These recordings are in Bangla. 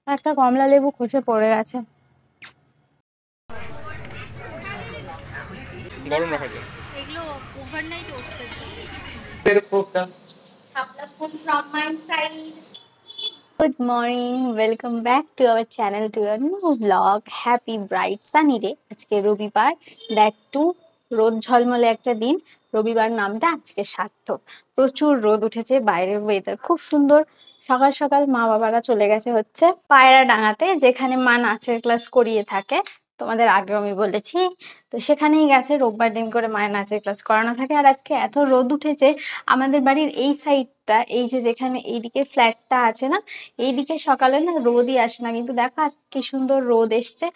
একটা কমলা লেবু খসে পড়ে গেছে। গরম রাখা যায় এগুলো ওভারনাইট ওটস আছে। Good morning, welcome back to our channel to a new vlog. Happy bright sunny day. আজকে রবিবার, that too রোদ ঝলমলে একটা দিন। রবিবার নামটা আজকে সার্থক। প্রচুর রোদ উঠেছে, বাইরের ওয়েদার খুব সুন্দর। সকাল সকাল মা বাবারা চলে গেছে হচ্ছে পায়রা ডাঙাতে, যেখানে মা নাচের ক্লাস করিয়ে থাকে। তোমাদের আগেও আমি বলেছি, তো সেখানেই গেছে। রোববার দিন করে মায়ের নাচের ক্লাস করানো থাকে। আর আজকে এত রোদ উঠেছে, আমাদের বাড়ির এই সাইডটা, এই যে যেখানে এইদিকে ফ্ল্যাটটা আছে না, এইদিকে সকালে না রোদই আসে না, কিন্তু দেখো আজ কি সুন্দর রোদ এসছে।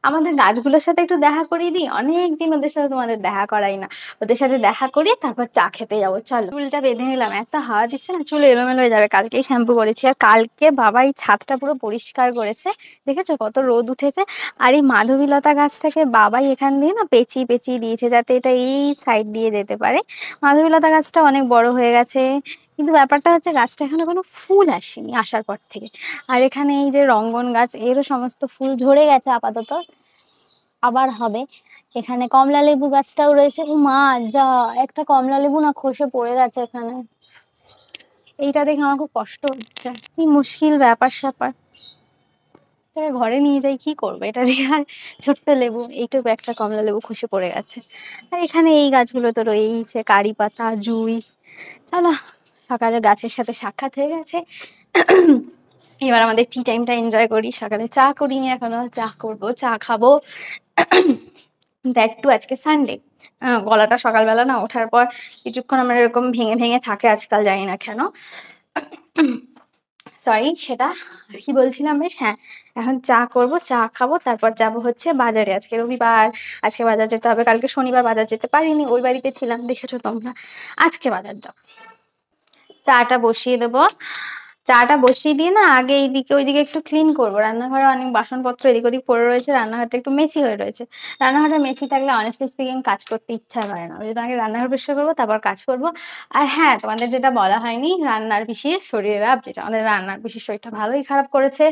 আমাদের গাছগুলোর সাথে একটু দেখা করিয়ে দিই, অনেকদিন ওদের সাথে তোমাদের দেখা করাই না। ওদের সাথে দেখা করিয়ে তারপর চা খেতে যাবো। চলো, চুলটা বেঁধে নিলাম, এত হাওয়া দিচ্ছে না, চুল এলোমেলো হয়ে যাবে। কালকেই শ্যাম্পু করেছি, আর কালকে বাবা এই ছাদটা পুরো পরিষ্কার করেছে। দেখেছো কত রোদ উঠেছে। আর এই মাধবীলতা গাছটাকে বাবাই এখান দিয়ে না পেঁচিয়ে পেঁচিয়ে দিয়েছে, যাতে এটা এই সাইড দিয়ে যেতে পারে। মাধবীলতা গাছটা অনেক বড় হয়ে গেছে, কিন্তু ব্যাপারটা হচ্ছে গাছটা এখানে কোনো ফুল আসেনি আসার পর থেকে। আর এখানে এই যে রঙ্গন গাছ, এরও সমস্ত ফুল ঝরে গেছে আপাতত, আবার হবে। এখানে কমলা লেবু গাছটাও রয়েছে। ও মা, যা একটা কমলা লেবু না খসে পড়ে গেছে এখানে। এইটা দেখে আমার খুব কষ্ট হচ্ছে, কি মুশকিল ব্যাপার স্যাপার। এটাকে ঘরে নিয়ে যাই, কি করবো এটা দিয়ে। আর ছোট্ট লেবু, এইটুকু একটা কমলা লেবু খসে পড়ে গেছে। আর এখানে এই গাছগুলো তো রয়েইছে, কারি পাতা, জুই। চলো, সকালে গাছের সাথে সাক্ষাৎ হয়ে গেছে। এবার আমাদের টি টাইমটা এনজয় করি। সকালে চা করিনি এখনো, চা করবো, চা খাবো। দ্যাট টু আজকে সানডে। গলাটা সকালবেলা না ওঠার পর কিছুক্ষণ আমার এরকম ভেঙে ভেঙে থাকে আজকাল, জানি না কেন। সরি, সেটা কি বলছিলাম বেশ, হ্যাঁ, এখন চা করব, চা খাবো, তারপর যাব হচ্ছে বাজারে। আজকে রবিবার, আজকে বাজার যেতে হবে। কালকে শনিবার বাজার যেতে পারিনি, ওই বাড়িতে ছিলাম, দেখেছো তোমরা। আজকে বাজার যাব। চাটা বসিয়ে দেবো। চাটা বসিয়ে দিয়ে না আগে এইদিকে ওইদিকে একটু ক্লিন করবো। রান্নাঘরে অনেক বাসনপত্র এদিক ওদিক পড়ে রয়েছে, রান্নাঘরটা একটু মেসি হয়ে রয়েছে। রান্নাঘরটা মেসি থাকলে অনেস্টলি স্পিকিং কাজ করতে ইচ্ছা করে না। ওই জন্য আগে রান্নাঘর পরিষ্কার করবো, তারপর কাজ করবো। আর হ্যাঁ, তোমাদের যেটা বলা হয়নি, রান্নার পিসির শরীরের আপডেট। আমাদের রান্নার পিসির শরীরটা ভালোই খারাপ করেছে।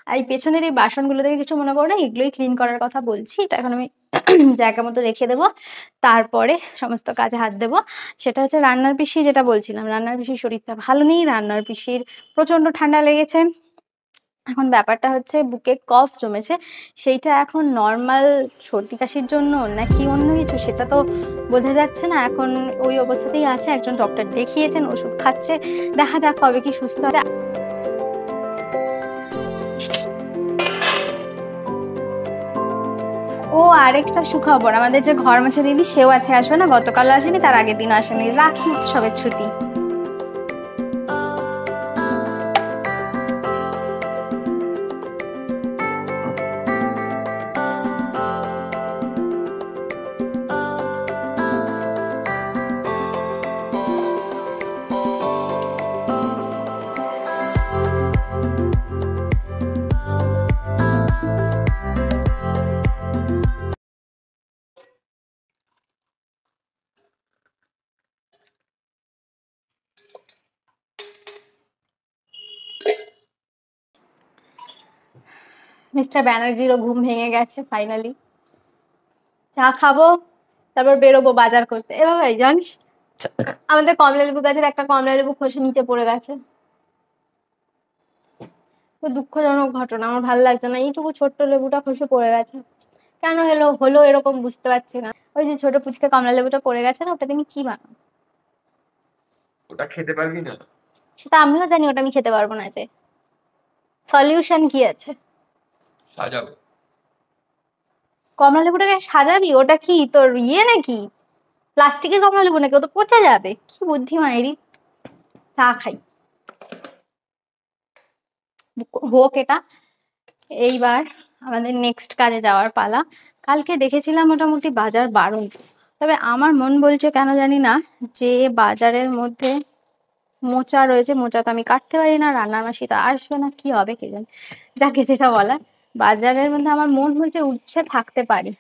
আর এই পেছনের এই বাসনগুলো থেকে কিছু মনে করো না, এগুলোই ক্লিন করার কথা বলছি। এটা এখন আমি জায়গা মতো রেখে দেবো, তারপরে সমস্ত কাজে হাত দেবো। সেটা হচ্ছে রান্নার পিসি, যেটা বলছিলাম, রান্নার পিসির শরীরটা ভালো নেই। রান্নার পিসির প্রচন্ড ঠান্ডা লেগেছে। এখন ব্যাপারটা হচ্ছে বুকে কফ জমেছে, সেইটা এখন নর্মাল সর্দি কাশির জন্য নাকি অন্য কিছু সেটা তো বোঝা যাচ্ছে না। এখন ওই অবস্থাতেই আছে, একজন ডক্টর দেখিয়েছেন, ওষুধ খাচ্ছে, দেখা যাক কবে কি সুস্থ আছে। ও আরেকটা সুখবর, আমাদের যে ঘর মোছা দিদি, সেও আছে, আসবে না, গতকাল আসেনি, তার আগের দিন আসেনি, রাখি উৎসবের ছুটি। মিস্টার ব্যানার্জিরও ঘুম ভেঙে গেছে ফাইনালি। চা খাবো, তারপর বেরোবো বাজার করতে। এভাবে জানিস, আমাদের কমলা লেবু গাছের একটা কমলা লেবু খসে নিচে পড়ে গেছে। তো দুঃখজনক ঘটনা, আমার ভালো লাগছে না। এইটুকু ছোট্ট লেবুটা খসে পড়ে গেছে, কেন হলো এরকম বুঝতে পারছি না। ওই যে ছোট পুচকে কমলা লেবুটা পড়ে গেছে না, ওটা তুমি কি বানাও? ওটা খেতে পারবি না। সেটা আমিও জানি, ওটা আমি খেতে পারবো না। যে সলিউশন কি আছে? সাজাবো। কমলা লেবুটাকে সাজাবি? ওটা কি তোর ইয়ে নাকি, প্লাস্টিকের কমলা লেবু নাকি? ও তো পচে যাবে। কি বুদ্ধিমান এরি। চা খাই হোক এটা। এইবার আমাদের নেক্সট কাজে যাওয়ার পালা। কালকে দেখেছিলাম মোটামুটি বাজার বারণ, তবে আমার মন বলছে কেন জানি না, যে বাজারের মধ্যে মোচা রয়েছে। মোচা তো আমি কাটতে পারি না, রান্নার মাসি তো আসবে না, কি হবে কে জানে। যাকে যেটা বলার, বাজারের মধ্যে আমার মন বলছে উচ্ছে থাকতে পারে।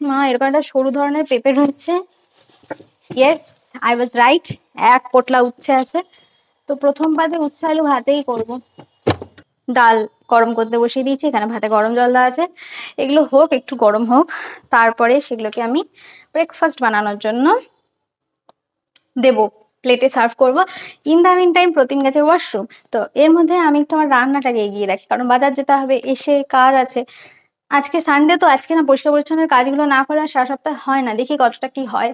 মা, এরকম একটা সরু ধরনের পেঁপে রয়েছে। ইয়েস, আই ওয়াজ রাইট, এক পোটলা উচ্ছে আছে। তো প্রথম পাতে উচ্ছে আলু ভাতেই করবো। ডাল গরম করতে বসিয়ে দিয়েছি, এখানে ভাতে গরম জল দেওয়া আছে। এগুলো হোক, একটু গরম হোক, তারপরে সেগুলোকে আমি ব্রেকফাস্ট বানানোর জন্য দেব, প্লেটে সার্ভ করব। ইন দ্য মিন টাইম প্রতিম গেছে ওয়াশরুম, তো এর মধ্যে আমি একটু আমার রান্নাটাকে এগিয়ে রাখি, কারণ বাজার যেতে হবে, এসে কাজ আছে। আজকে সানডে, তো আজকে না পরিষ্কার পরিচ্ছন্নের কাজগুলো না করে আর সারা সপ্তাহে হয় না, দেখি কতটা কি হয়।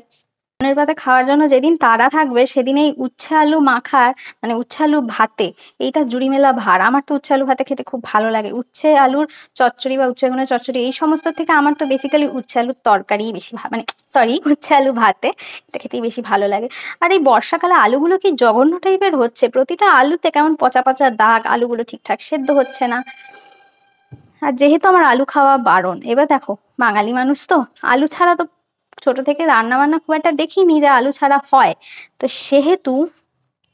ধানের পাতা খাওয়ার জন্য যেদিন তাড়া থাকবে সেদিন এই উচ্ছে আলু মাখার, মানে উচ্ছে আলু ভাতে, এইটা জুড়ি মেলা ভার। আমার তো উচ্ছে আলু ভাতে খেতে খুব ভালো লাগে। উচ্ছে আলুর চচ্চড়ি বা উচ্ছে বেগুনের চচ্চড়ি, এই সমস্ত থেকে আমার তো বেসিক্যালি উচ্ছে আলুর তরকারি বেশি মানে সরি, উচ্ছে আলু ভাতে এটা খেতেই বেশি ভালো লাগে। আর এই বর্ষাকালে আলুগুলো কি জঘন্য টাইপের হচ্ছে, প্রতিটা আলুতে কেমন পচা পচা দাগ, আলুগুলো ঠিকঠাক সেদ্ধ হচ্ছে না। আর যেহেতু আমার আলু খাওয়া বারণ, এবার দেখো বাঙালি মানুষ তো, আলু ছাড়া তো ছোট থেকে রান্না বান্না খুব একটা দেখিনি যে আলু ছাড়া হয়, তো সেহেতু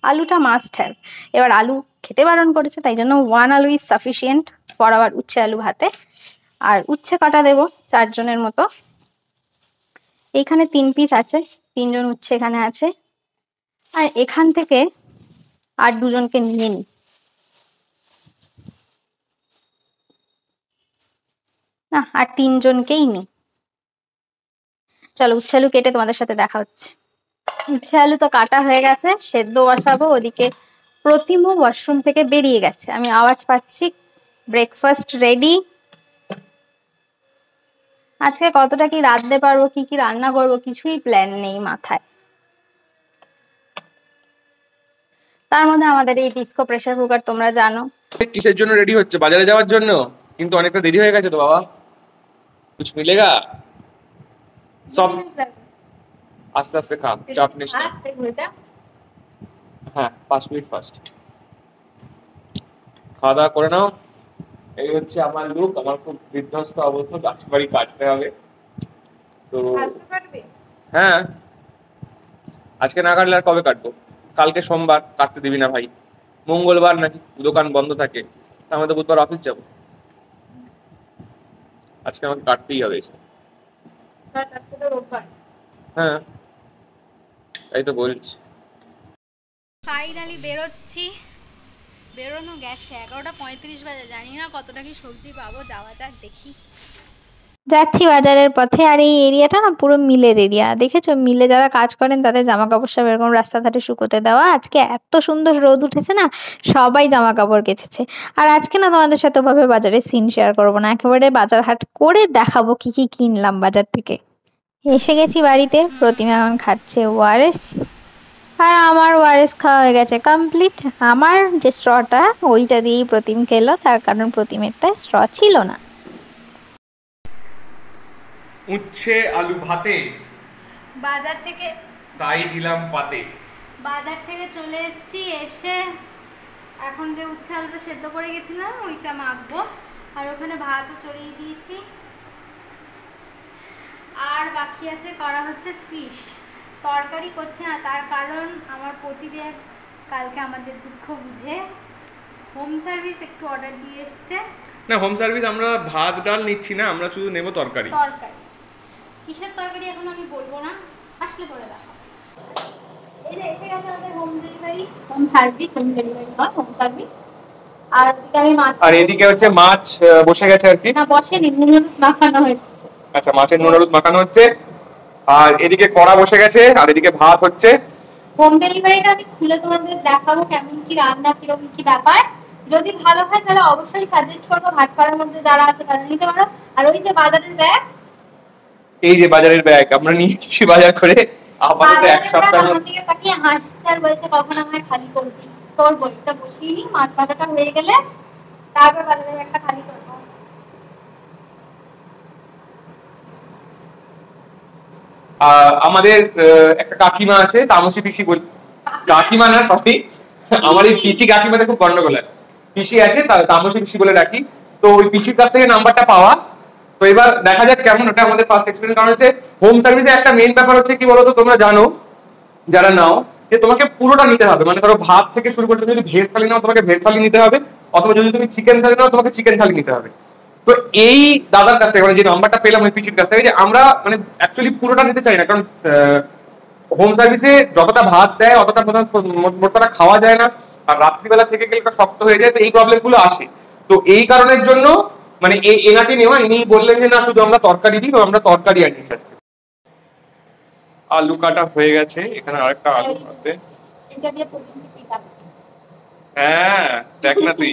আলুটা মাস্ট হ্যাভ। এবার আলু খেতে বারণ করেছে, তাই জন্য 1 আলু ইজ সাফিসিয়েন্ট ফর আওয়ার উচ্ছে আলু ভাতে। আর উচ্ছে কাটা দেবো 4 জনের মতো। এইখানে 3 পিস আছে, 3 জন উচ্ছে এখানে আছে। আর এখান থেকে আর 2 জনকে নিয়ে নিই, না আর 3 জনকেই নিই। চলো উচ্ছে আলু কেটে তোমাদের সাথে দেখা হচ্ছে। উচ্ছে আলু তো কাটা হয়ে গেছে, সেদ্ধ বসাবো। ওদিকে প্রতিমও ওয়াশরুম থেকে বেরিয়ে গেছে, আমি আওয়াজ পাচ্ছি। Breakfast ready. আজকে কতটা কি রাঁধতে পারবো, কি কি রান্না করব, কিছুই প্ল্যান নেই মাথায়। তার মধ্যে আমাদের এই ডিস্কো প্রেসার কুকার তোমরা জানো। কিসের জন্য রেডি হচ্ছে? বাজারে যাওয়ার জন্য? কিন্তু অনেকটা দেরি হয়ে গেছে তো বাবা, কুছ মিলেগা? সব আস্তে আস্তে খা, চাপ নিস না। হ্যাঁ 5 মিনিট ফার্স্ট খাওয়া দাওয়া করে নাও। এই হচ্ছে আমার লুক, আমার খুব বিধ্বস্ত অবস্থা, বাড়ি কাটতে হবে তো। হ্যাঁ আজকে না কাটলে আর কবে কাটবো? কালকে সোমবার, কাটতে দিবি না ভাই। মঙ্গলবার নাকি দোকান বন্ধ থাকে, আমি তো বুধবার অফিস যাবো। আজকে আমাকে কাটতেই হবে এসে। হ্যাঁ তাই তো বলছি। ফাইনালি বেরোচ্ছি, বেরোনো গেছে 11:35 বাজে। জানি না কতটা কি সবজি পাবো, যাওয়া যাক দেখি। যাচ্ছি বাজারের পথে। আর এই এরিয়াটা না পুরো মিলের এরিয়া, দেখেছো মিলে যারা কাজ করেন তাদের জামা কাপড় সব এরকম রাস্তা ধারে শুকোতে দেওয়া। আজকে এত সুন্দর রোদ উঠেছে না, সবাই জামা কাপড় কেচেছে। আর আজকে না তোমাদের সাথে ওভাবে বাজারের সিন শেয়ার করবো না, একেবারে বাজার হাট করে দেখাবো কি কি কিনলাম বাজার থেকে। এসে গেছি বাড়িতে, প্রতিমা এখন খাচ্ছে ওআরএস। আর আমার ওআরএস খাওয়া হয়ে গেছে কমপ্লিট। আমার যে স্ট্রটা ওইটা দিয়েই প্রতিম খেলো, তার কারণ প্রতিমেরটা স্ট্র ছিল না। উচ্ছে আলু ভাতে বাজার থেকে তাই দিলাম পাতে। বাজার থেকে চলে এসেছি, এসে এখন যে উচ্ছে আলুটা সেদ্ধ করে গেছিলাম ওইটা মাখবো। আর ওখানে ভাতও চড়িয়ে দিয়েছি। আর বাকি আছে করা হচ্ছে ফিশ তরকারি করছে না, তার কারণ আমার পতিদেব কালকে আমাদের দুঃখ বুঝে হোম সার্ভিস একটু অর্ডার দিয়ে এসছে। না হোম সার্ভিস আমরা ভাত ডাল নিচ্ছি না, আমরা শুধু নেব তরকারি। তরকারি কিসের তরকারি এখন আমি বলবো না, আসলে পরে দেখা। এই যে এসে গেছে আমাদের home delivery, home service, home delivery নয় হোম সার্ভিস। আর এদিকে আমি মাছ, আর এদিকে হচ্ছে মাছ বসে গেছে আর কি। না বসেনি, নুন হলুদ মাখানো হয়েছে। আচ্ছা মাছের নুন হলুদ মাখানো হচ্ছে। আর এদিকে কড়া বসে গেছে, আর এদিকে ভাত হচ্ছে। হোম ডেলিভারিটা আমি খুলে তোমাদের দেখাবো কেমন কি রান্না, কিরকম কি ব্যাপার। যদি ভালো হয় তাহলে অবশ্যই সাজেস্ট করবো, ভাটপাড়ার মধ্যে যারা আছে তারা নিতে পারো। আর ওই যে বাজারের ব্যাগ, এই যে বাজারের ব্যাগ আমরা নিয়ে এসেছি বাজার করে, আপাতত এক সপ্তাহ আমার দিকে তাকিয়ে হাসছে আর বলছে কখন আমায় খালি করবি। তোর বইটা বসিয়ে নি, মাছ ভাজাটা হয়ে গেলে তারপর বাজারের ব্যাগটা খালি করবো। আমাদের একটা কাকিমা আছে, তামসী পিসি বলি, কাকিমা না সরি, আমার এই পিসি কাকিমাতে খুব গন্ডগোল আছে। পিসি আছে, তামসী পিসি বলে রাখি। তো ওই পিসির কাছ থেকে নাম্বারটা পাওয়া, তো এবার দেখা যাক কেমন, ওটা আমাদের ফার্স্ট এক্সপেরিয়েন্স। কারণ হচ্ছে হোম সার্ভিসে একটা মেইন ব্যাপার হচ্ছে কি বলতো, তোমরা জানো যারা নাও, যে তোমাকে পুরোটা নিতে হবে। মানে ধরো ভাত থেকে শুরু করে যদি ভেজ থালি নাও তোমাকে ভেজ থালি নিতে হবে, অথবা যদি তুমি চিকেন থালি নাও তোমাকে চিকেন থালি নিতে হবে। তো এই দাদার কাছ থেকে মানে যে নাম্বারটা পেলাম ওই পিসির কাছ থেকে, যে আমরা মানে অ্যাকচুয়ালি পুরোটা নিতে চাই না, কারণ হোম সার্ভিসে যতটা ভাত দেয় অতটা মোটটা খাওয়া যায় না, আর রাত্রিবেলা থেকে গেলে শক্ত হয়ে যায়, তো এই প্রবলেম গুলো আসে। তো এই কারণের জন্য মানে এনাকে নেওয়া, ইনি বললেন যে না শুধু আমরা তরকারি দিই, তো আমরা তরকারি আনিস আজকে। আলু কাটা হয়ে গেছে, এখানে আরেকটা আলু আছে। এটা দিয়ে প্রথমে পিঠা। হ্যাঁ দেখ না তুই,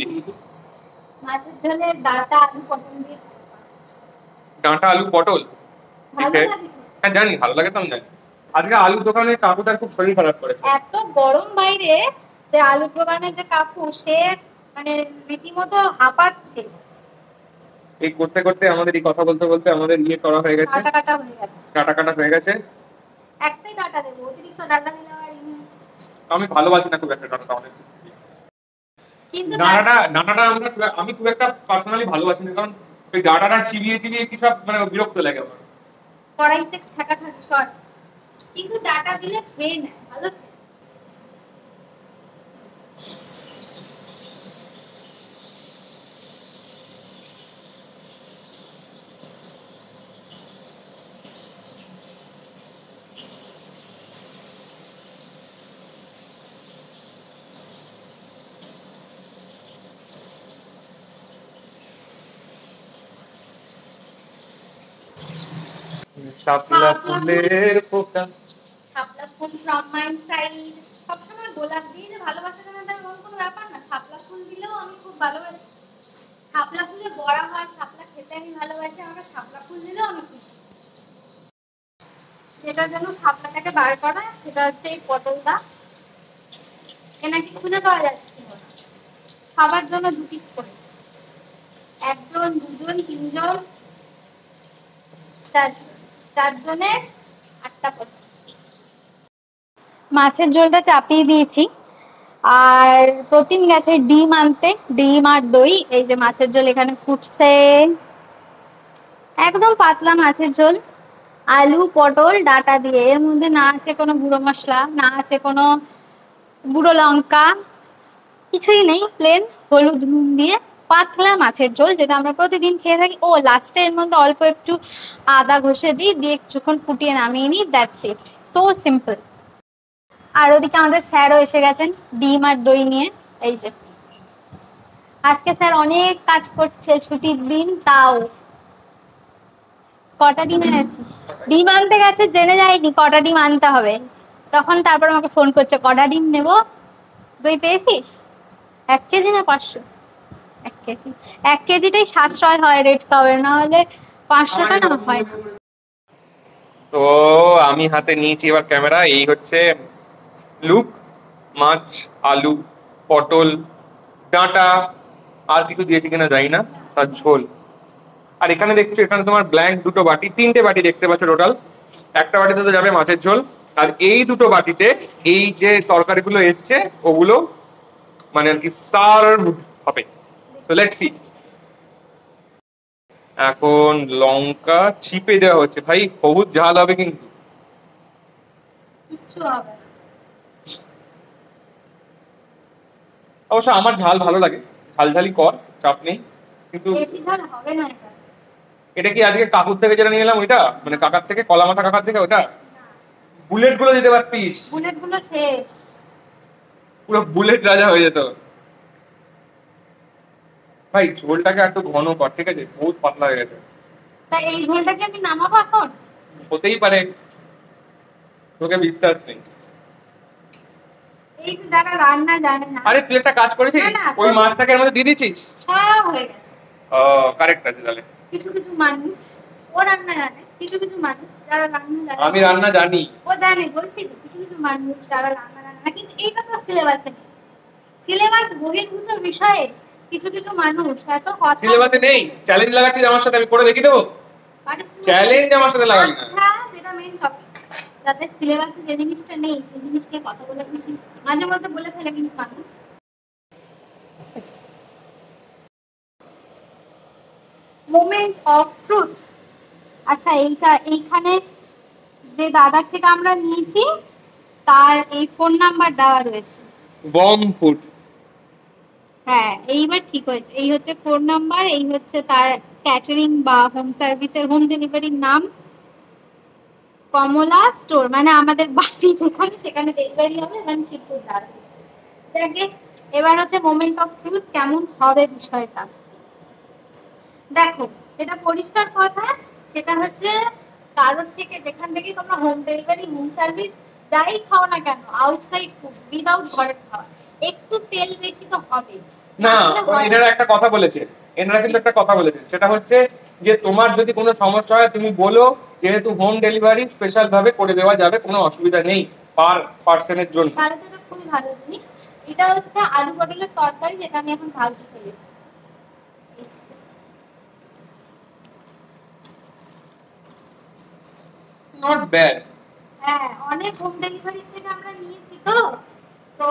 মাছের ঝোলে ডাঁটা আলু পটল দিয়ে ডাঁটা আলু পটল। ভালো ঠিক আছে। লাগে। হ্যাঁ জানি, ভালো লাগে তো আমি জানি। আজকে আলুর দোকানে কাকুটার খুব শরীর খারাপ করেছে। এত গরম বাইরে যে আলুর দোকানে যে কাকু সে মানে রীতিমতো হাঁপাচ্ছে। এই করতে করতে আমাদের এই কথা বলতে বলতে আমাদের ইয়ে করা হয়ে গেছে, কাটা কাটা হয়ে গেছে। কাটা কাটা হয়ে গেছে। একটাই ডাঁটা দেবো, অতিরিক্ত ডাঁটা দিলে আবার আমি ভালোবাসি না খুব একটা ডাঁটা, কিন্তু ডাঁটাটা আমি খুব একটা পার্সোনালি ভালোবাসি না, কারণ ওই ডাঁটাটা চিবিয়ে চিবিয়ে কি সব মানে বিরক্ত লাগে আমার। কড়াইতে ছাকা খাট শর্ট, কিন্তু ডাঁটা দিলে খেয়ে নেয়, ভালো খেয়ে। শাপলা ফুলের পোকা, শাপলা ফুল ফ্রম মাই সাইড। সবসময় গোলাপ দিয়ে যে ভালোবাসা জানাতে এমন কোনো ব্যাপার না, শাপলা ফুল দিলেও আমি খুব ভালোবাসি। শাপলা ফুলের বড়া হয়, শাপলা খেতে আমি ভালোবাসি, আমাকে শাপলা ফুল দিলেও আমি খুশি। যেটার জন্য শাপলাটাকে বার করা সেটা হচ্ছে এই পটলটা। এনাকে খুঁজে পাওয়া যাচ্ছে না। খাবার জন্য 2 পিস করে, 1 জন 2 জন 3 জন 4 জন, 4 জনে 8টা পটল। মাছের ঝোলটা চাপিয়ে দিয়েছি, আর প্রতিম গেছে ডিম আনতে, ডিম আর দই। এই যে মাছের ঝোল এখানে ফুটছে, একদম পাতলা মাছের ঝোল, আলু পটল ডাঁটা দিয়ে। এর মধ্যে না আছে কোনো গুঁড়ো মশলা, না আছে কোনো গুঁড়ো লঙ্কা, কিছুই নেই, প্লেন হলুদ নুন দিয়ে পাতলা মাছের ঝোল, যেটা আমরা প্রতিদিন খেয়ে থাকি। ও লাস্টে এর মধ্যে অল্প একটু আদা ঘষে দিই, দিয়ে কিছুক্ষণ ফুটিয়ে নামিয়ে নিই, দ্যাটস ইট, সো সিম্পল। আর ওদিকে আমাদের স্যারও এসে গেছেন ডিম আর দই নিয়ে। এই যে আজকে স্যার অনেক কাজ করছে, ছুটির দিন তাও। কটা ডিম এনেছিস? ডিম আনতে গেছে, জেনে যায়নি কটা ডিম আনতে হবে, তখন তারপর আমাকে ফোন করছে কটা ডিম নেবো। দই পেয়েছিস? 1 কেজি না 500? 1 কেজি। 1 কেজিটাই সাশ্রয় হয় রেড কাউয়ের, না হলে 500টা না হয় না। তো আমি হাতে নিয়েছি এবার ক্যামেরা। এই হচ্ছে লুক, মাছ, আলু, পটল, ডাঁটা, আর কিছু দিয়েছি কিনা জানি না, তার ঝোল। আর এখানে দেখছো, এখানে তোমার ব্ল্যাঙ্ক 2টো বাটি, 3টে বাটি দেখতে পাচ্ছ টোটাল। একটা বাটিতে তো যাবে মাছের ঝোল, আর এই 2টো বাটিতে এই যে তরকারিগুলো এসছে ওগুলো মানে আর কি সার্ভ হবে। তো লেটস সি। এখন লঙ্কা চিপে দেওয়া হচ্ছে, ভাই বহুত ঝাল হবে কিন্তু। কিচ্ছু হবে না। অবশ্য আমার ঝাল ভালো লাগে, ঝালঝালি কর, চাপ নেই, কিন্তু বেশি ঝাল হবে না এটা। এটা কি আজকে কাকুর থেকে যেটা নিয়ে এলাম ওইটা, মানে কাকার থেকে, কলা মাথা কাকার থেকে ওটা? বুলেট গুলো দিতে পারতিস, বুলেট গুলো শেষ। পুরো বুলেট রাজা হয়ে যেত। ভাই ঝোলটাকে একটু ঘন কর, ঠিক আছে, বহুত পাতলা হয়ে গেছে। তা এই ঝোলটাকে আমি নামাবো এখন? হতেই পারে, তোকে বিশ্বাস নেই। এই যে যারা রান্না জানে না, আরে তুই একটা কাজ করেছিস, না, না, ওই মাছটাকে এর মধ্যে দিয়ে দিয়েছিস? সব হয়ে গেছে। ও কারেক্ট আছে তাহলে। কিছু কিছু মানুষ ও রান্না জানে, কিছু কিছু মানুষ যারা রান্না জানে আমি রান্না জানি। ও জানে, বলছি তো, কিছু কিছু মানুষ যারা রান্না জানে না, কিন্তু এইটা তো সিলেবাসে নেই। সিলেবাস বহির্ভূত বিষয়ে কিছু কিছু মানুষ এত কথা। সিলেবাসে নেই, চ্যালেঞ্জ লাগাচ্ছিস আমার সাথে, আমি করে দেখি দেবো। চ্যালেঞ্জ আমার সাথে লাগাবি না। আচ্ছা, যেটা মেইন টপিক, যাদের সিলেবাসে যে জিনিসটা নেই সেই জিনিসকে কথা বলে কিছু মাঝে মধ্যে বলে ফেলে কিন্তু মানুষ। Moment of truth. আচ্ছা, এইখানে যে দাদার থেকে আমরা নিয়েছি তার এই ফোন নাম্বার দেওয়া রয়েছে। বম ফুড। হ্যাঁ, এইবার ঠিক হয়েছে। এই হচ্ছে ফোন নাম্বার, এই হচ্ছে তার ক্যাটারিং বা হোম সার্ভিসের, হোম ডেলিভারির নাম, কমলা স্টোর, মানে আমাদের বাড়ি যেখানে সেখানে ডেলিভারি হবে এবং চিরকুট দাঁড়াবে। দেখে এবার হচ্ছে মোমেন্ট অফ ট্রুথ, কেমন হবে বিষয়টা। দেখো, এটা পরিষ্কার কথা, সেটা হচ্ছে কারোর থেকে, যেখান থেকে তোমরা হোম ডেলিভারি, হোম সার্ভিস যাই খাও না কেন, আউটসাইড ফুড উইদাউট ঘরের খাওয়া, একটু তেল বেশি তো হবে। না, এনারা একটা কথা বলেছে, এনারা কিন্তু একটা কথা বলেছে, সেটা হচ্ছে যে তোমার যদি কোনো সমস্যা হয় তুমি বলো, যেহেতু হোম ডেলিভারি স্পেশাল ভাবে করে দেওয়া যাবে, কোনো অসুবিধা নেই পার পার্সনের জন্য। তাহলে তো এটা খুবই ভালো জিনিস। এটা হচ্ছে আলু পটলের তরকারি, যেটা আমি এখন ভাজতে চলেছি। Not bad. হ্যাঁ, অনেক হোম ডেলিভারি থেকে আমরা নিয়েছি তো, তো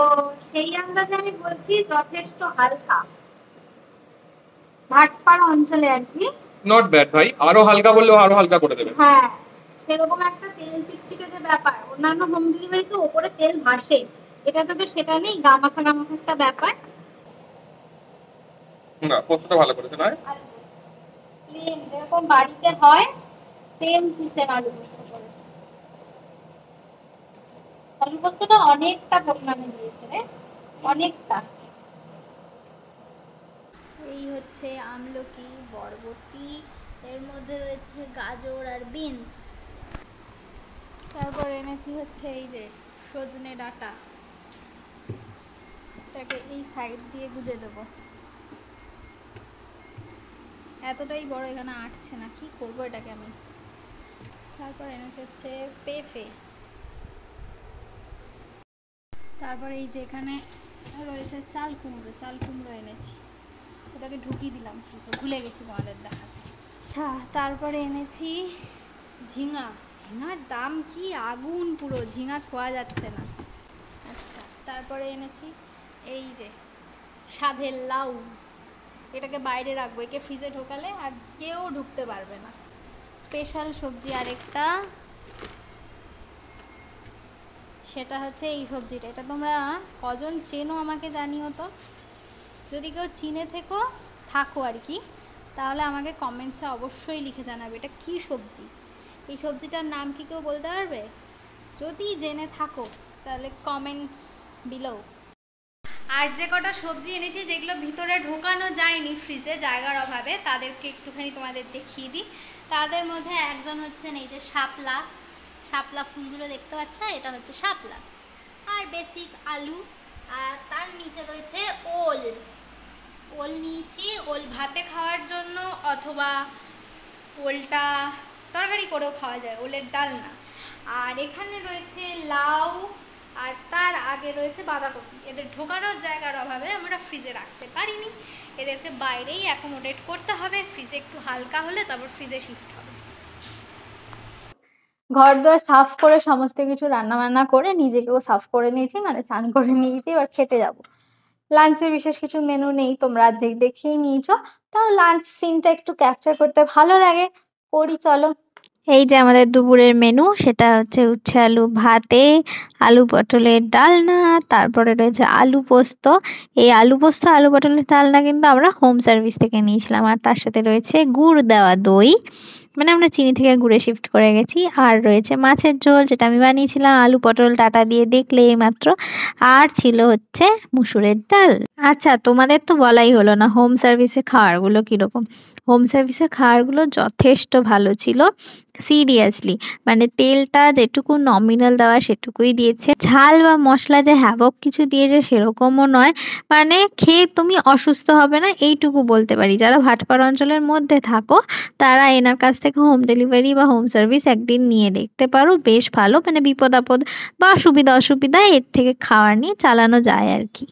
সেই আন্দাজে আমি বলছি যথেষ্ট হালকা, ভাটপাড়া অঞ্চলে আর কি। নট ব্যাড ভাই, আরো হালকা বললেও আরো হালকা করে দেবে। হ্যাঁ, সেরকম একটা তেল চিপচিপে যে ব্যাপার, অন্যান্য হোম ডেলিভারিতে ওপরে তেল ভাসে, এটাতে তো সেটা নেই, গামাখা গামাখা একটা ব্যাপার। না, পোস্তটা ভালো করেছে না? আর প্লেন যেরকম বাড়িতে হয়, সেম টু সেম আলু পোস্ত করেছে। আলু পোস্তটা অনেকটা পরিমাণে দিয়েছে রে, অনেকটা। এই হচ্ছে আমলকি, বরবটি, এর মধ্যে রয়েছে গাজর আর বিনস। তারপর এনেছি হচ্ছে এই যে সজনে ডাঁটা, এটাকে এই সাইড দিয়ে গুজে দেবো। এতটাই বড়, এখানে আটছে না, কি করবো এটাকে আমি। তারপর এনেছি হচ্ছে পেঁপে। তারপর এই যে এখানে রয়েছে চাল কুমড়ো, চাল কুমড়ো এনেছি, ওটাকে ঢুকিয়ে দিলাম ফ্রিজে, ভুলে গেছি তোমাদের দেখাতে। তারপরে এনেছি ঝিঙা, ঝিঙার দাম কি আগুন, পুরো ঝিঙা ছোঁয়া যাচ্ছে না। আচ্ছা, তারপরে এনেছি এই যে সাধের লাউ, এটাকে বাইরে রাখবো, একে ফ্রিজে ঢোকালে আর কেউ ঢুকতে পারবে না। স্পেশাল সবজি আরেকটা, সেটা হচ্ছে এই সবজিটা। এটা তোমরা কজন চেনো আমাকে জানিও তো, যদি কেউ চিনে থাকো আর কি, তাহলে আমাকে কমেন্টসে অবশ্যই লিখে জানাবে এটা কি সবজি, এই সবজিটার নাম কি কেউ বলতে পারবে? যদি জেনে থাকো তাহলে কমেন্টস বিলো। আর যে কটা সবজি এনেছি যেগুলো ভিতরে ঢোকানো যায়নি ফ্রিজে জায়গার অভাবে, তাদেরকে একটুখানি তোমাদের দেখিয়ে দিই। তাদের মধ্যে একজন হচ্ছেন এই যে শাপলা, শাপলা ফুলগুলো দেখতে পাচ্ছ, এটা হচ্ছে শাপলা। আর বেসিক আলু, আর তার নিচে রয়েছে ওল। ওল নিয়েছি, ওল ভাতে খাওয়ার জন্য, অথবা ওলটা তরকারি করেও খাওয়া যায়, ওলের ডালনা। আর এখানে রয়েছে লাউ, আর তার আগে রয়েছে বাঁধাকপি। এদের ঢোকানোর জায়গার অভাবে আমরা ফ্রিজে রাখতে পারিনি, এদেরকে বাইরেই অ্যাকোমোডেট করতে হবে, ফ্রিজে একটু হালকা হলে তারপর ফ্রিজে শিফট হবে। ঘর দোর সাফ করে সমস্ত কিছু রান্না বান্না করে নিজেকেও সাফ করে নিয়েছি, মানে চান করে নিয়েছি, এবার খেতে যাব। লাঞ্চে বিশেষ কিছু মেনু নেই, তোমরা দেখেই নিয়েছো, তাও লাঞ্চ সিনটা একটু ক্যাপচার করতে ভালো লাগে, করি চলো। এই যে আমাদের দুপুরের মেনু, সেটা হচ্ছে উচ্ছে আলু ভাতে, আলু পটলের ডালনা, তারপরে রয়েছে আলু পোস্ত। এই আলু পোস্ত আলু পটলের ডালনা কিন্তু আমরা হোম সার্ভিস থেকে নিয়েছিলাম, আর তার সাথে রয়েছে গুড় দেওয়া দই, মানে আমরা চিনি থেকে গুড়ে শিফট করে গেছি। আর রয়েছে মাছের ঝোল, যেটা আমি বানিয়েছিলাম আলু পটল ডাঁটা দিয়ে, দেখলে এইমাত্র। আর ছিল হচ্ছে মুসুরের ডাল। আচ্ছা, তোমাদের তো বলাই হলো না হোম সার্ভিসে খাবারগুলো কিরকম। হোম সার্ভিসের খাবারগুলো যথেষ্ট ভালো ছিল, সিরিয়াসলি। মানে তেলটা যেটুকু নমিনাল দেওয়া সেটুকুই দিয়েছে, ঝাল বা মশলা যে হ্যাভক কিছু দিয়েছে সেরকমও নয়। মানে খেয়ে তুমি অসুস্থ হবে না, এইটুকু বলতে পারি। যারা ভাটপাড়া অঞ্চলের মধ্যে থাকো তারা এনার কাছ থেকে হোম ডেলিভারি বা হোম সার্ভিস একদিন নিয়ে দেখতে পারো, বেশ ভালো। মানে বিপদ আপদ বা সুবিধা অসুবিধা এর থেকে খাওয়ার নিয়ে চালানো যায় আর কি।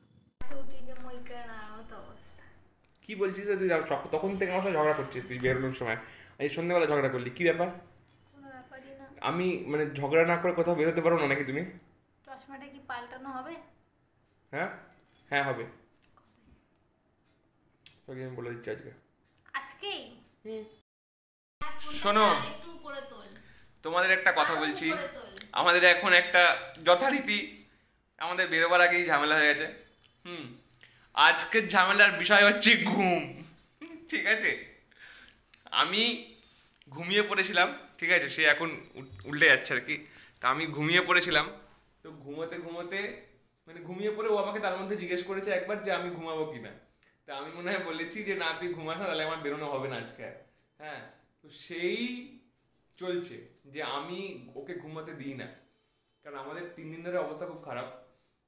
কি বলছিস তুই? তখন থেকে আমার সাথে ঝগড়া করছিস তুই বেরোনোর সময়, এই সন্ধ্যেবেলা ঝগড়া করলি, কি ব্যাপার? আমি মানে ঝগড়া না করে কোথাও বেরোতে পারো না নাকি তুমি? চশমাটা কি পাল্টানো হবে? হ্যাঁ, হ্যাঁ হবে, তোকে আমি বলে দিচ্ছি আজকে। আজকেই? শোনো, তোমাদের একটা কথা বলছি, আমাদের এখন একটা যথারীতি আমাদের বেরোবার আগেই ঝামেলা হয়ে গেছে। আজকের ঝামেলার বিষয় হচ্ছে ঘুম, ঠিক আছে? আমি ঘুমিয়ে পড়েছিলাম, ঠিক আছে, সে এখন উল্টে যাচ্ছে আর কি। তা আমি ঘুমিয়ে পড়েছিলাম, তো ঘুমোতে ঘুমোতে মানে ঘুমিয়ে পড়ে ও আমাকে তার মধ্যে জিজ্ঞেস করেছে একবার যে আমি ঘুমাবো কিনা। তা তা আমি মনে হয় বলেছি যে না তুই ঘুমাস না, তাহলে আমার বেরোনো হবে না আজকে। হ্যাঁ, তো সেই চলছে যে আমি ওকে ঘুমাতে দিই না, কারণ আমাদের 3 দিন ধরে অবস্থা খুব খারাপ।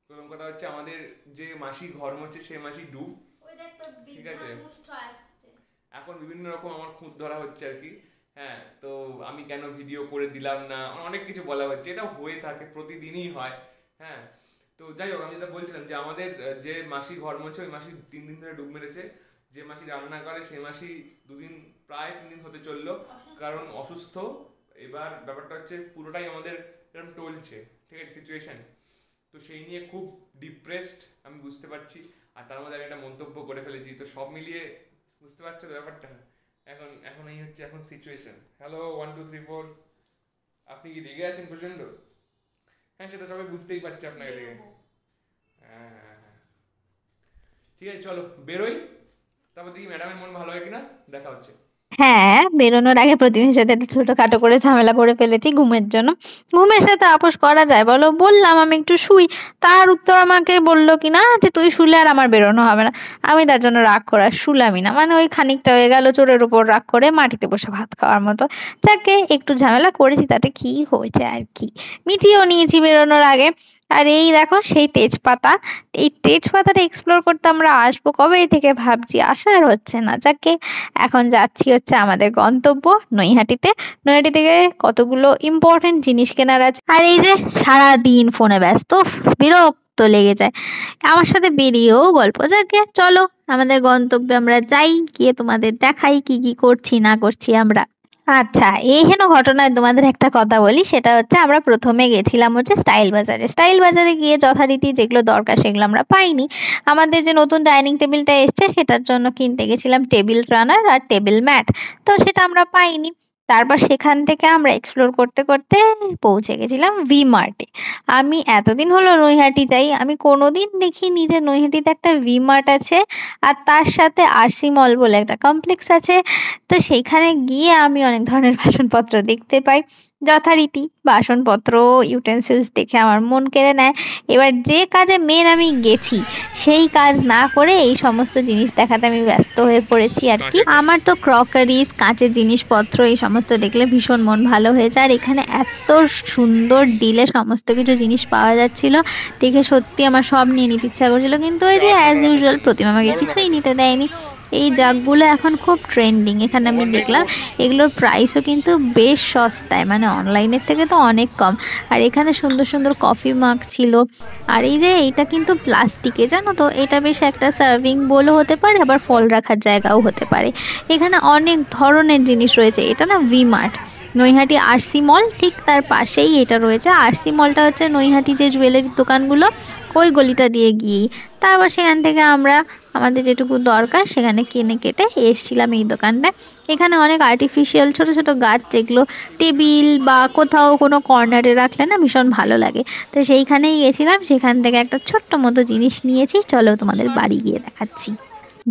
প্রথম কথা হচ্ছে আমাদের যে মাসি ঘর মোছে সে মাসি ডুব, ঠিক আছে, এখন বিভিন্ন রকম আমার খুঁত ধরা হচ্ছে আর কি। হ্যাঁ, তো আমি কেন ভিডিও করে দিলাম না, অনেক কিছু বলা হচ্ছে, এটা হয়ে থাকে, প্রতিদিনই হয়। হ্যাঁ, তো যাই হোক, আমি যেটা বলছিলাম যে আমাদের যে মাসি ঘর মোছে ওই মাসি 3 দিন ধরে ডুব মেরেছে, যে মাসি রান্না করে সেই মাসি প্রায় 3 দিন হতে চললো, কারণ অসুস্থ। এবার ব্যাপারটা হচ্ছে পুরোটাই আমাদের এরকম টলছে, ঠিক আছে, সিচুয়েশন। তো সেই নিয়ে খুব ডিপ্রেসড আমি বুঝতে পারছি, আর তার মধ্যে আমি একটা মন্তব্য করে ফেলেছি, তো সব মিলিয়ে বুঝতে পারছো তো ব্যাপারটা। এখন এই হচ্ছে এখন সিচুয়েশন। হ্যালো 1 2 3 4, আপনি কি রেগে আছেন প্রচন্ড? হ্যাঁ, সেটা সবাই বুঝতেই পারছে আপনাকে রেগে। হ্যাঁ, ঠিক আছে, চলো বেরোই, তারপর দেখি ম্যাডামের মন ভালো হয় কিনা, দেখা হচ্ছে। হ্যাঁ, বেরোনোর আগে প্রতিমের সাথে একটা ছোটখাটো করে ঝামেলা করে ফেলেছি ঘুমের জন্য। ঘুমের সাথে আপোষ করা যায় বলো? বললাম আমি একটু শুই, তার উত্তর আমাকে বললো কি না যে তুই শুলে আর আমার বেরোনো হবে না। আমি তার জন্য রাগ করা শুলামই না, মানে ওই খানিকটা হয়ে গেল চোরের উপর রাগ করে মাটিতে বসে ভাত খাওয়ার মতো। যাকে একটু ঝামেলা করেছি তাতে কি হয়েছে আর কি, মিটিয়েও নিয়েছি বেরোনোর আগে। আর এই দেখো সেই তেজপাতা, এই তেজপাতাটা এক্সপ্লোর করতে আমরা আসবো কবে থেকে ভাবছি, আসা আর হচ্ছে না। যাকে এখন যাচ্ছি হচ্ছে আমাদের গন্তব্য নৈহাটিতে। নৈহাটি থেকে কতগুলো ইম্পর্টেন্ট জিনিস কেনার আছে, আর এই যে সারাদিন ফোনে ব্যস্ত, বিরক্ত লেগে যায়। আমার সাথে বেরিয়েও গল্প। যাকে চলো আমাদের গন্তব্যে আমরা যাই, গিয়ে তোমাদের দেখাই কি কি করছি না করছি আমরা। আচ্ছা, এই হেন ঘটনায় তোমাদের একটা কথা বলি, সেটা হচ্ছে আমরা প্রথমে গেছিলাম হচ্ছে স্টাইল বাজারে। স্টাইল বাজারে গিয়ে যথারীতি যেগুলো দরকার সেগুলো আমরা পাইনি। আমাদের যে নতুন ডাইনিং টেবিলটা এসছে সেটার জন্য কিনতে গেছিলাম টেবিল রানার আর টেবিল ম্যাট, তো সেটা আমরা পাইনি। তারপর সেখান থেকে আমরা এক্সপ্লোর করতে করতে পৌঁছে গেছিলাম ভি মার্টে। আমি এতদিন হলো নৈহাটি যাই, আমি কোনোদিন দেখিনি যে নৈহাটিতে একটা ভি মার্ট আছে, আর তার সাথে আরসি মল বলে একটা কমপ্লেক্স আছে। তো সেইখানে গিয়ে আমি অনেক ধরনের বাসনপত্র দেখতে পাই। যথারীতি বাসনপত্র ইউটেন্সিলস দেখে আমার মন কেড়ে নেয়। এবার যে কাজে মেন আমি গেছি সেই কাজ না করে এই সমস্ত জিনিস দেখাতে আমি ব্যস্ত হয়ে পড়েছি আর কি। আমার তো ক্রকারিজ, কাঁচের জিনিসপত্র এই সমস্ত দেখলে ভীষণ মন ভালো হয়ে যায়। আর এখানে এত সুন্দর ডিলে সমস্ত কিছু জিনিস পাওয়া যাচ্ছিল, দেখে সত্যি আমার সব নিয়ে নিতে ইচ্ছা করছিল, কিন্তু ওই যে অ্যাজ ইউজুয়াল প্রতিমা আমাকে কিছুই নিতে দেয়নি। এই জাগগুলো এখন খুব ট্রেন্ডিং, এখানে আমি দেখলাম এগুলোর প্রাইসও কিন্তু বেশ সস্তায়, মানে অনলাইনের থেকে তো অনেক কম। আর এখানে সুন্দর সুন্দর কফি মাগ ছিল। আর এই যে এইটা কিন্তু প্লাস্টিকে, জানো তো, এটা বেশ একটা সার্ভিং বোলও হতে পারে, আবার ফল রাখার জায়গাও হতে পারে। এখানে অনেক ধরনের জিনিস রয়েছে। এটা না ভি মার্ট, নৈহাটি আরসি মল ঠিক তার পাশেই এটা রয়েছে। আরসি মলটা হচ্ছে নৈহাটি যে জুয়েলারির দোকানগুলো ওই গলিটা দিয়ে গিয়েই। তারপর সেখান থেকে আমরা আমাদের যেটুকু দরকার সেখানে কিনে কেটে এসেছিলাম এই দোকানটায়। এখানে অনেক আর্টিফিশিয়াল ছোট ছোট গাছ, যেগুলো টেবিল বা কোথাও কোনো কর্নারে রাখলে না ভীষণ ভালো লাগে। তো সেইখানেই গেছিলাম, সেখান থেকে একটা ছোট্ট মতো জিনিস নিয়েছি, চলো তোমাদের বাড়ি গিয়ে দেখাচ্ছি।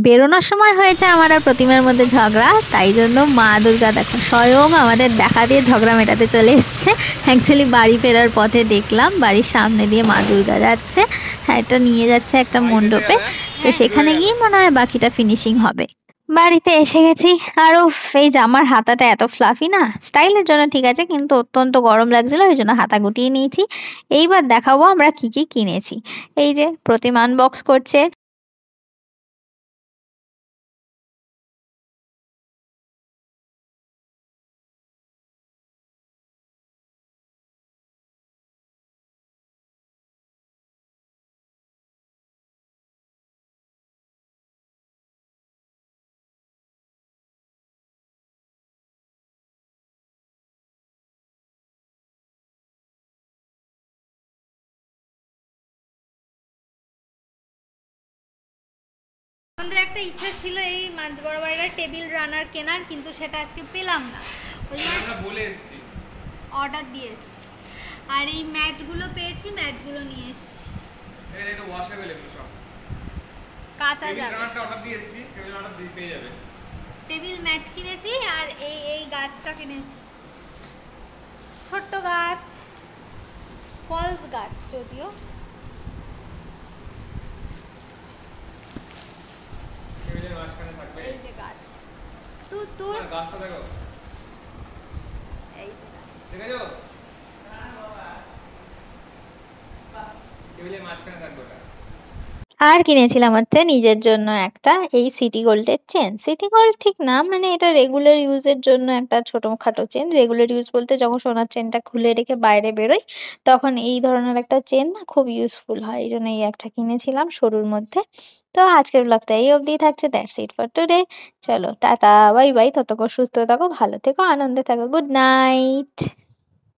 বেরোনোর সময় হয়েছে আমার আর প্রতিমার মধ্যে ঝগড়া, তাই জন্য মা দুর্গা দেখো স্বয়ং আমাদের দেখা দিয়ে ঝগড়া মেটাতে চলে এসছে। অ্যাকচুয়ালি বাড়ি ফেরার পথে দেখলাম বাড়ির সামনে দিয়ে মা দুর্গা যাচ্ছে, হ্যাঁ, এটা নিয়ে যাচ্ছে একটা মণ্ডপে। তো সেখানে গিয়ে মনে হয় বাকিটা ফিনিশিং হবে। বাড়িতে এসে গেছি। আরও এই জামার হাতাটা এত ফ্লাফি না, স্টাইলের জন্য ঠিক আছে, কিন্তু অত্যন্ত গরম লাগছিল, ওই জন্য হাতা গুটিয়ে নিয়েছি। এইবার দেখাবো আমরা কি কি কিনেছি। এই যে প্রতিমা আনবক্স করছে। আমাদের একটা ইচ্ছা ছিল এই মাঝ বড় বাড়ির টেবিল রানার কেনার, কিন্তু সেটা আজকে পেলাম না, ওই জন্য আমরা বলে এসেছি, অর্ডার দিয়ে এসেছি। আর এই ম্যাটগুলো পেয়েছি, ম্যাটগুলো নিয়ে এসেছি। এই তো ওয়াশেবল এগুলো সব কাঁচা টেবিল যাবে। রানারটা অর্ডার দিয়ে এসেছি, টেবিল রানার পেয়ে যাবে। টেবিল ম্যাট কিনেছি, আর এই গাছটা কিনেছি, ছোট্ট গাছ, ফলস গাছ যদিও। টেবিলের মাঝখানে থাকবে। এই যে গাছ, তুর গাছটা দেখো, এই যে গাছ। দেখেছো? টেবিলের মাঝখানে থাকবে ওটা। আর কিনেছিলাম হচ্ছে নিজের জন্য একটা এই সিটি গোল্ডের চেন। সিটি গোল্ড ঠিক না, মানে এটা রেগুলার ইউজের জন্য একটা ছোটখাটো চেন। রেগুলার ইউজ বলতে যখন সোনার চেনটা খুলে রেখে বাইরে বেরোই তখন এই ধরনের একটা চেন না খুব ইউজফুল হয়, এই জন্য এই একটা কিনেছিলাম সরুর মধ্যে। তো আজকের ব্লগটা এই অবধি থাকছে। That's it for today. চলো টাটা বাই বাই, ততক্ষণ সুস্থ থাকো, ভালো থেকো, আনন্দে থাকো, গুড নাইট।